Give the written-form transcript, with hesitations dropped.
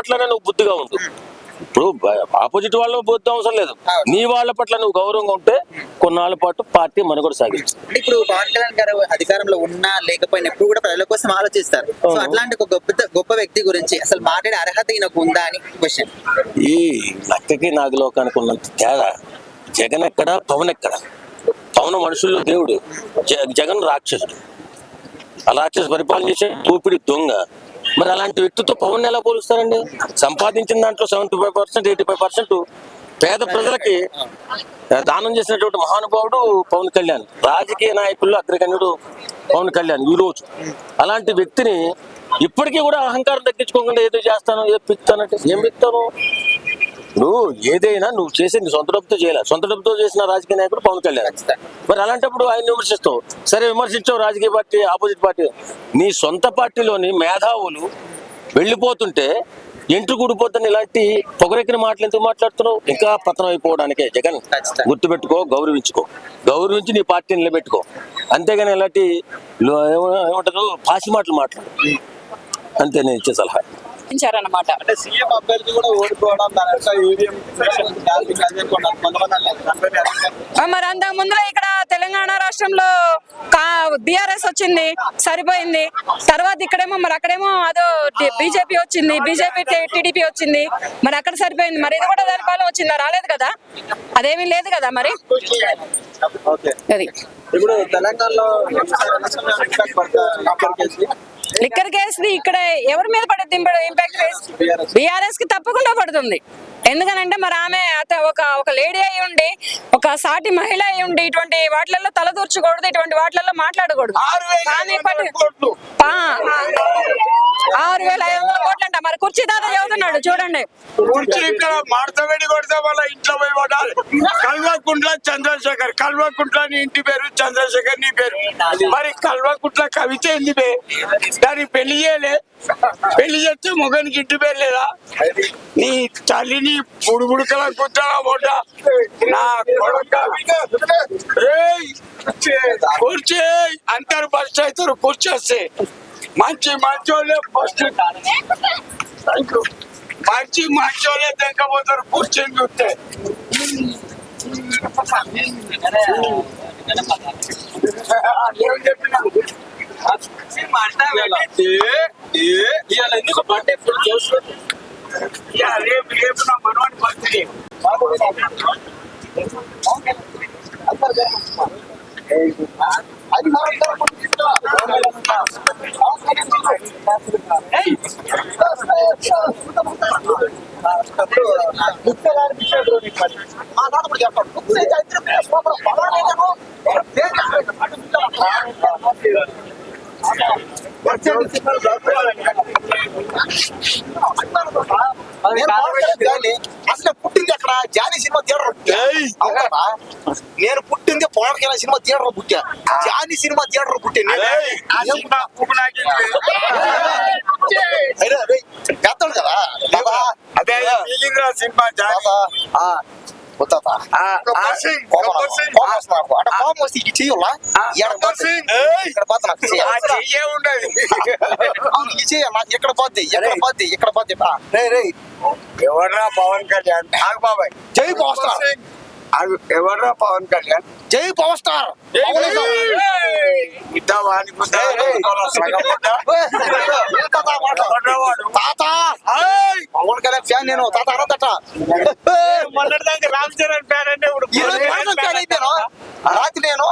పట్లనే నువ్వు బుద్ధిగా ఉండు. ఇప్పుడు ఆపోజిట్ వాళ్ళ బుద్ధి అవసరం లేదు, నీ వాళ్ళ పట్ల నువ్వు గౌరవంగా ఉంటే కొన్నాళ్ళ పాటు పార్టీ మనుగడ సాగించు. ఇప్పుడు పవన్ కళ్యాణ్ గారు అధికారంలో ఉన్నా లేకపోయినా ఎప్పుడు కూడా ప్రజల కోసం ఆలోచిస్తారు. సో అట్లాంటి ఒక గొప్ప వ్యక్తి గురించి అసలు మాట్లాడే అర్హత ఈయనకు ఉందా అని క్వశ్చన్. ఈ లక్కకి నాగలోకానికి ఉన్నంత తేడా జగన్ ఎక్కడ, పవన్ ఎక్కడ? పవన్ మనుషుల్లో దేవుడు, జగన్ రాక్షసుడు. ఆ రాక్షసు పరిపాలన చేసే దోపిడి దొంగ. మరి అలాంటి వ్యక్తితో పవన్ ఎలా పోలుస్తారండి? సంపాదించిన దాంట్లో 75%, 85% పేద ప్రజలకి దానం చేసినటువంటి మహానుభావుడు పవన్ కళ్యాణ్. రాజకీయ నాయకుల్లో అగ్రగణ్యుడు పవన్ కళ్యాణ్ ఈ రోజు. అలాంటి వ్యక్తిని ఇప్పటికీ కూడా అహంకారం తగ్గించుకోకుండా ఏదో చేస్తాను, ఏదో పిక్తానంటే ఏం పిక్తాను? నువ్వు ఏదైనా నువ్వు చేసి నీ సొంత డబ్బుతో చేయలే, సొంత డబ్బుతో చేసిన రాజకీయ నాయకుడు పవన్ కళ్యాణ్. మరి అలాంటప్పుడు ఆయన విమర్శిస్తావు, సరే విమర్శించావు రాజకీయ పార్టీ, ఆపోజిట్ పార్టీ. నీ సొంత పార్టీలోని మేధావులు వెళ్ళిపోతుంటే ఎంట్రు కూడిపోతుంది, ఇలాంటి పొగరెక్కిన మాటలు ఎందుకు మాట్లాడుతున్నావు? ఇంకా పతనం అయిపోవడానికే జగన్. గుర్తుపెట్టుకో, గౌరవించి నీ పార్టీని నిలబెట్టుకో. అంతేగాని ఇలాంటి ఏమంటారు పాసి మాటలు మాట్లాడు. అంతే నేను ఇచ్చే సలహా. అన్నమాట. అంటే సీఎం అభ్యర్థి కూడా ఓడిపోవడం మరి అంతకు ముందులో ఇక్కడ తెలంగాణ రాష్ట్రంలో బిఆర్ఎస్ వచ్చింది, సరిపోయింది. తర్వాత ఇక్కడేమో మరి అక్కడేమో అదో బీజేపీ వచ్చింది, టీడీపీ వచ్చింది. మరి అక్కడ సరిపోయింది. మరి ఇది కూడా దాని పాలన వచ్చిందా? రాలేదు కదా, అదేమీ లేదు కదా. మరి అది ఇప్పుడు తెలంగాణలో లిక్కర్ కేసు ఇక్కడ ఎవరి మీద పడుతుంది ఇంపాక్ట్? బీఆర్ఎస్ కి తప్పకుండా పడుతుంది. ఎందుకనంటే మరి ఆమె ఒక లేడీ అయి ఉండి, ఒక సాటి మహిళ అయి ఉండి ఇటువంటి వాటిలలో తలదూర్చకూడదు, ఇటువంటి వాటిలలో మాట్లాడకూడదు. కానీ 6,500 కోట్లు అంట. మరి కుర్చీ దాదా చదువుతున్నాడు చూడండి. కుర్చీ ఇక్కడ మార్తవేడి కొడితే వాళ్ళ ఇంట్లో పోయి పడాలి. కల్వకుంట్ల చంద్రశేఖర్, కల్వకుంట్ల నీ ఇంటి పేరు, చంద్రశేఖర్ నీ పేరు. మరి కల్వకుంట్ల కవిత ఏంది బే? దానికి పెళ్లి చేయలే, పెళ్లి చేస్తే మొగనికి ఇంటి పేరు లేదా? నీ తల్లిని బుడుబుడుకల కూర్చోగా పోట నా కూర్చే అంటారు. ఫస్ట్ అవుతారు కూర్చొస్తే మంచి మంచోళ్ళే ఫస్ట్, మంచి మంచోళ్ళే తెగపోతారు కూర్చొని చూస్తే. రేపు నా మనవాడి బర్త్డే. అసలు పుట్టింది అక్కడ జానీ సినిమా థియేటర్. నేను పుట్టింది పవన్ కళ్యాణ్ సినిమా థియేటర్ పుట్టా, జానీ సినిమా థియేటర్ పుట్టింది. పెద్దలు కదా అదే సినిమా చెయ్యాలా ఎక్కడ పోద్ది, ఎక్కడ పోద్ది. ఎవర్రా పవన్ కళ్యాణ్? బాబాయ్ జై పవర్ స్టార్. ఎవర్రా పవన్ కళ్యాణ్? జై పవర్ స్టార్. తాత పవన్ కళ్యాణ్ ఫ్యాన్ నేను. తాత అన్నదట మొన్నటిదాకా రామ్ చరణ్ ఫ్యాన్ అంటే ఇప్పుడు రాత్రి నేను